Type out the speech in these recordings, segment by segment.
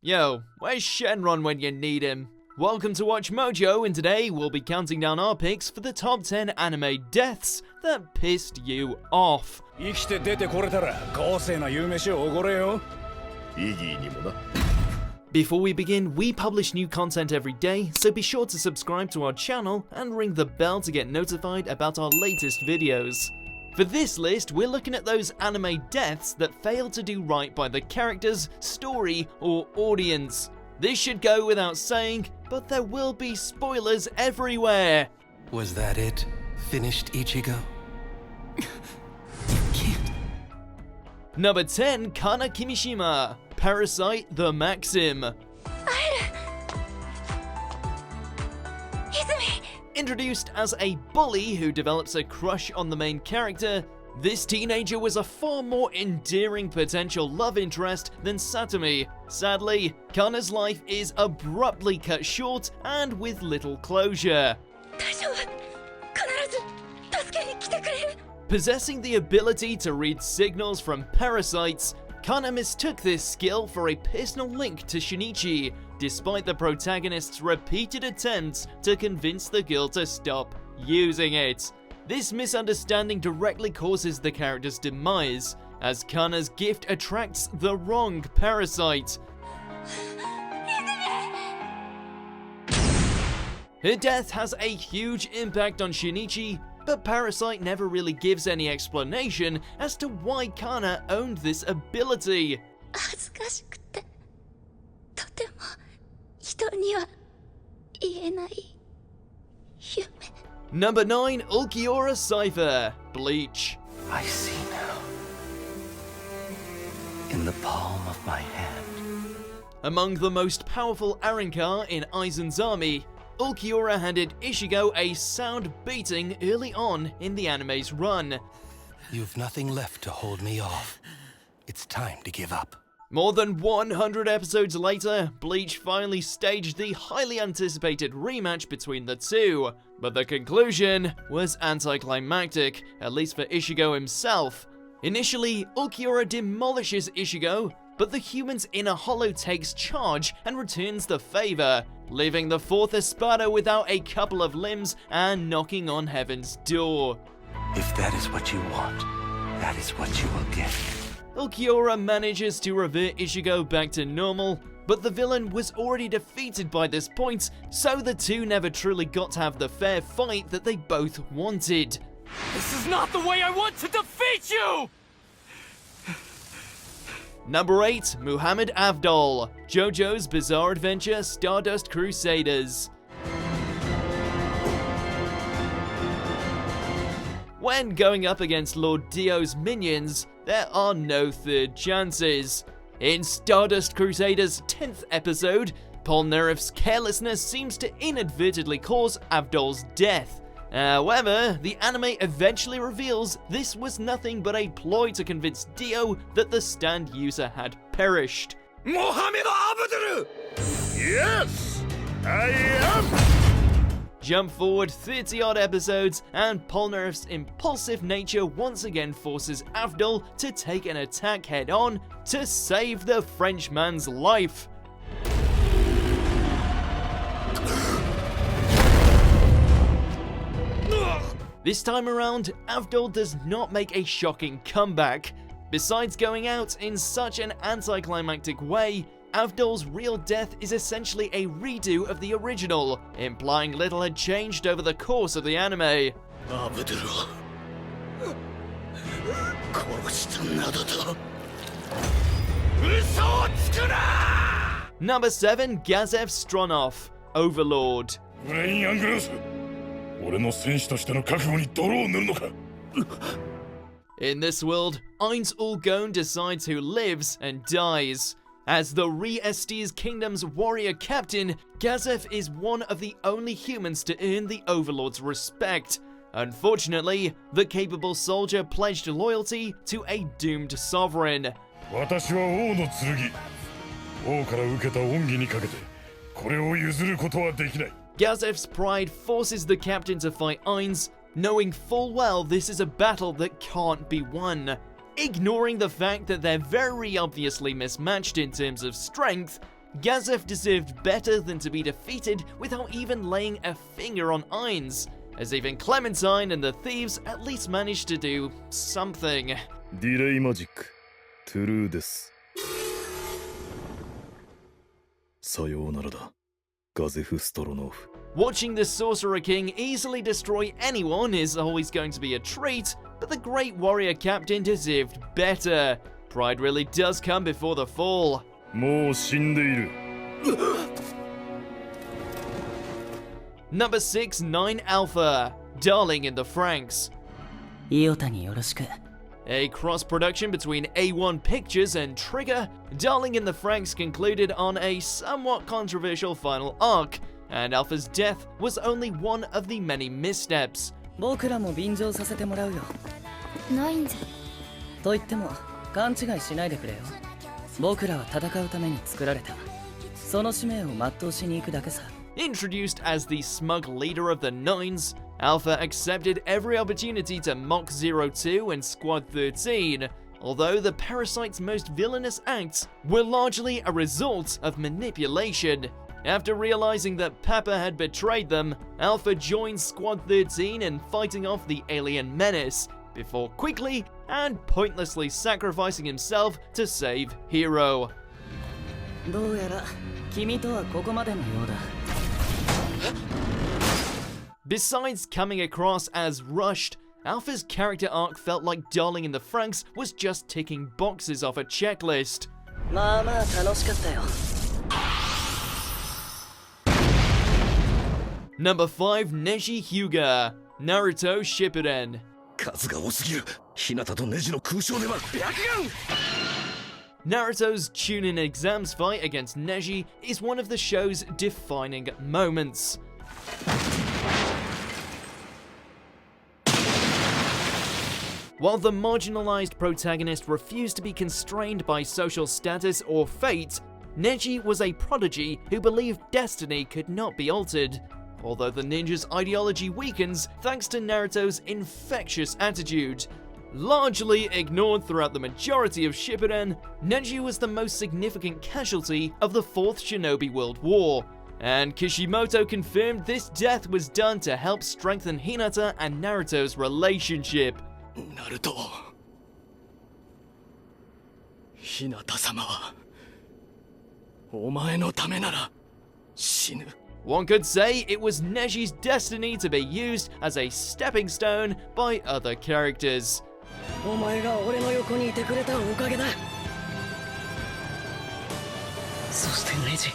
Yo, where's Shenron when you need him? Welcome to Watch Mojo, and today we'll be counting down our picks for the top 10 anime deaths that pissed you off. Before we begin, we publish new content every day, so be sure to subscribe to our channel and ring the bell to get notified about our latest videos. For this list, we're looking at those anime deaths that failed to do right by the characters, story, or audience. This should go without saying, but there will be spoilers everywhere. Was that it? Finished Ichigo? Number 10, Kana Kimishima, Parasyte the Maxim. Introduced as a bully who develops a crush on the main character, this teenager was a far more endearing potential love interest than Tatsumi. Sadly, Kana's life is abruptly cut short and with little closure. Possessing the ability to read signals from parasites, Kana mistook this skill for a personal link to Shinichi, despite the protagonist's repeated attempts to convince the girl to stop using it. This misunderstanding directly causes the character's demise, as Kana's gift attracts the wrong parasite. Her death has a huge impact on Shinichi, but Parasyte never really gives any explanation as to why Kana owned this ability. Number 9, Ulquiorra Cifer, Bleach. I see now. In the palm of my hand. Among the most powerful Arrancar in Aizen's army, Ulquiorra handed Ichigo a sound beating early on in the anime's run. You've nothing left to hold me off. It's time to give up. More than 100 episodes later, Bleach finally staged the highly anticipated rematch between the two, but the conclusion was anticlimactic, at least for Ichigo himself. Initially, Ulquiorra demolishes Ichigo, but the human's inner hollow takes charge and returns the favor, leaving the fourth Espada without a couple of limbs and knocking on heaven's door. If that is what you want, that is what you will get. Ulquiorra manages to revert Ichigo back to normal, but the villain was already defeated by this point, so the two never truly got to have the fair fight that they both wanted. This is not the way I want to defeat you! Number 8, Muhammad Avdol, JoJo's Bizarre Adventure Stardust Crusaders. When going up against Lord Dio's minions, there are no third chances. In Stardust Crusaders' 10th episode, Polnareff's carelessness seems to inadvertently cause Avdol's death. However, the anime eventually reveals this was nothing but a ploy to convince Dio that the stand user had perished. Mohammed Avdol! Yes, I am! Jump forward 30-odd episodes, and Polnareff's impulsive nature once again forces Avdol to take an attack head-on to save the Frenchman's life. This time around, Avdol does not make a shocking comeback. Besides going out in such an anticlimactic way, Avdol's real death is essentially a redo of the original, implying little had changed over the course of the anime. Avdol. Number 7, Gazef Stronoff, Overlord. In this world, Ainz Ulgon decides who lives and dies. As the Re-Estes Kingdom's warrior captain, Gazef is one of the only humans to earn the Overlord's respect. Unfortunately, the capable soldier pledged loyalty to a doomed sovereign. Gazef's pride forces the captain to fight Ainz, knowing full well this is a battle that can't be won. Ignoring the fact that they're very obviously mismatched in terms of strength, Gazef deserved better than to be defeated without even laying a finger on Ainz, as even Clementine and the thieves at least managed to do something. Delay magic. True です。さようならだ。Gazef Stronoff. Watching the Sorcerer King easily destroy anyone is always going to be a treat, but the great warrior captain deserved better. Pride really does come before the fall. もう死んでいる。Number 6, 9 Alpha, Darling in the Franxx. イオタによろしく。 A cross-production between A1 Pictures and Trigger, Darling in the Franxx concluded on a somewhat controversial final arc, and Alpha's death was only one of the many missteps. 僕らも便乗させてもらうよ。ないんじゃ。と言っても勘違いしないでくれよ。僕らは戦うために作られた。その使命を全うしに行くだけさ。Introduced as the smug leader of the Nines, Alpha accepted every opportunity to mock 02 and Squad 13, although the Parasyte's most villainous acts were largely a result of manipulation. After realizing that Papa had betrayed them, Alpha joined Squad 13 in fighting off the alien menace, before quickly and pointlessly sacrificing himself to save Hero. どうやら君とはここまでのようだ。Besides coming across as rushed, Alpha's character arc felt like Darling in the Franxx was just ticking boxes off a checklist. まあまあ楽しかったよ。Number 5, Neji Hyūga, Naruto Shippuden. 数が多すぎる。日向とネジの空想では白眼。Naruto's Chunin exams fight against Neji is one of the show's defining moments. While the marginalized protagonist refused to be constrained by social status or fate, Neji was a prodigy who believed destiny could not be altered. Although the ninja's ideology weakens thanks to Naruto's infectious attitude. Largely ignored throughout the majority of Shippuden, Neji was the most significant casualty of the Fourth Shinobi World War, and Kishimoto confirmed this death was done to help strengthen Hinata and Naruto's relationship. ナルト。日向様はお前のためなら死ぬ。One could say it was Neji's destiny to be used as a stepping stone by other characters. お前が俺の横にいてくれたおかげだ。そしてネジ、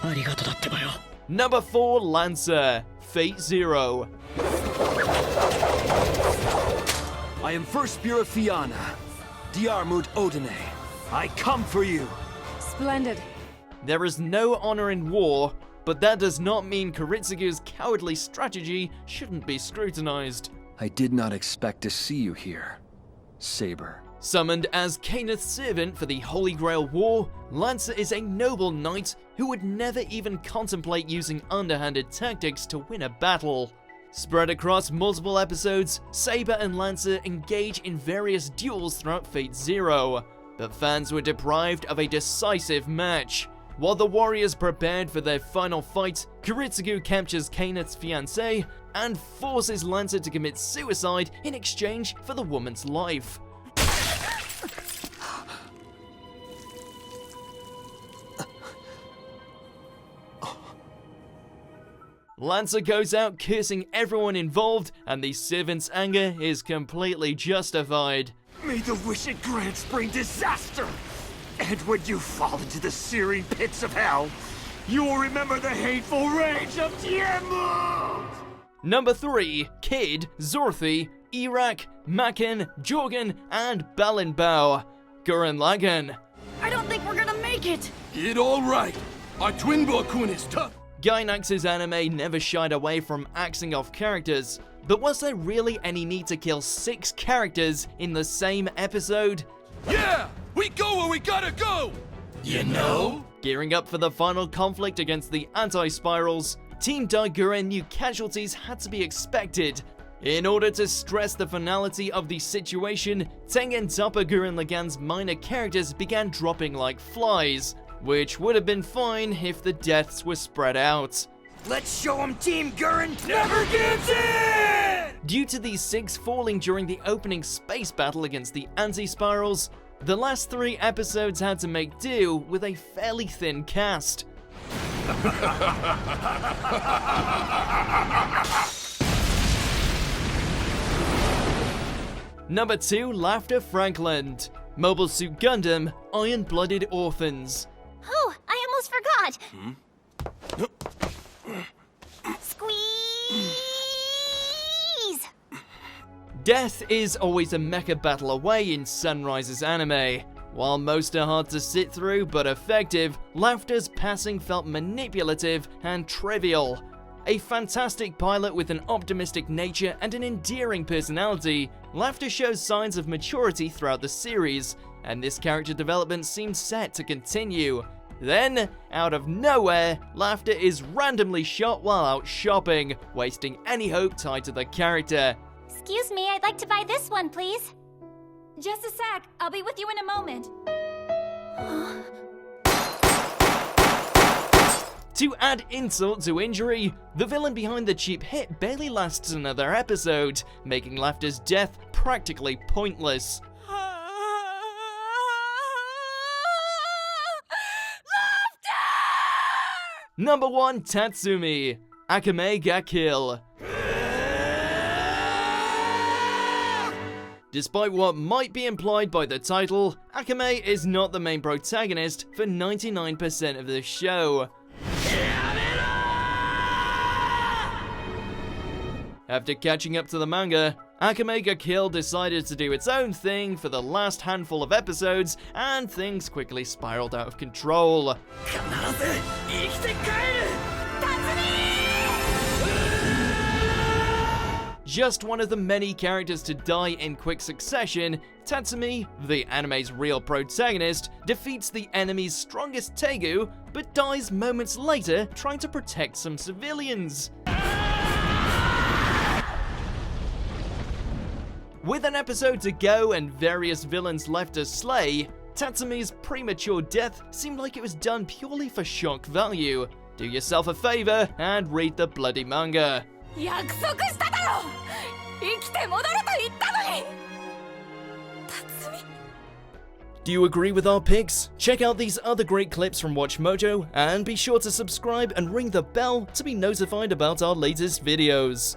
ありがとうだってばよ。Number 4, Lancer, Fate Zero. I am First Bureau Fianna, Diarmut Odine. I come for you. Splendid. There is no honor in war, but that does not mean Kiritsugu's cowardly strategy shouldn't be scrutinized. I did not expect to see you here, Saber. Summoned as Kanath's servant for the Holy Grail War, Lancer is a noble knight who would never even contemplate using underhanded tactics to win a battle. Spread across multiple episodes, Saber and Lancer engage in various duels throughout Fate Zero, but fans were deprived of a decisive match. While the warriors prepared for their final fight, Kiritsugu captures Kanath's fiancée and forces Lancer to commit suicide in exchange for the woman's life. Lancer goes out cursing everyone involved, and the servant's anger is completely justified. May the wish it grants bring disaster! And when you fall into the searing pits of hell, you will remember the hateful rage of Tiamat! Number 3, Kid, Zorthy, Iraak, Makken, Jorgun, and Balinbow. Gurren Lagann. I don't think we're gonna make it. It all right. Our twin Kun is tough. Gainax's anime never shied away from axing off characters, but was there really any need to kill 6 characters in the same episode? Yeah! We go where we gotta go! You know? Gearing up for the final conflict against the anti-spirals, Team Daiguren knew casualties had to be expected. In order to stress the finality of the situation, Tengen Toppa Gurren Lagann's minor characters began dropping like flies. which would have been fine if the deaths were spread out. Let's show him Team Gurren never gives in! Due to these 6 falling during the opening space battle against the anti-spirals, the last 3 episodes had to make do with a fairly thin cast. Number 2, Lafter Franxx. Mobile Suit Gundam, Iron-Blooded Orphans. Oh, I almost forgot. Squeeze! Death is always a mecha battle away in Sunrise's anime. While most are hard to sit through but effective, Lafter's passing felt manipulative and trivial. A fantastic pilot with an optimistic nature and an endearing personality, Lafter shows signs of maturity throughout the series, and this character development seems set to continue. Then, out of nowhere, Lafter is randomly shot while out shopping, wasting any hope tied to the character. Excuse me, I'd like to buy this one, please. Just a sec, I'll be with you in a moment. To add insult to injury, the villain behind the cheap hit barely lasts another episode, making Lafter's death practically pointless. Number 1, Tatsumi. Akame ga Kill. Despite what might be implied by the title, Akame is not the main protagonist for 99% of the show. After catching up to the manga, Akame ga Kill decided to do its own thing for the last handful of episodes, and things quickly spiraled out of control. Just one of the many characters to die in quick succession, Tatsumi, the anime's real protagonist, defeats the enemy's strongest Tegu, but dies moments later trying to protect some civilians. With an episode to go and various villains left to slay, Tatsumi's premature death seemed like it was done purely for shock value. Do yourself a favor and read the bloody manga. Do you agree with our picks? Check out these other great clips from WatchMojo, and be sure to subscribe and ring the bell to be notified about our latest videos.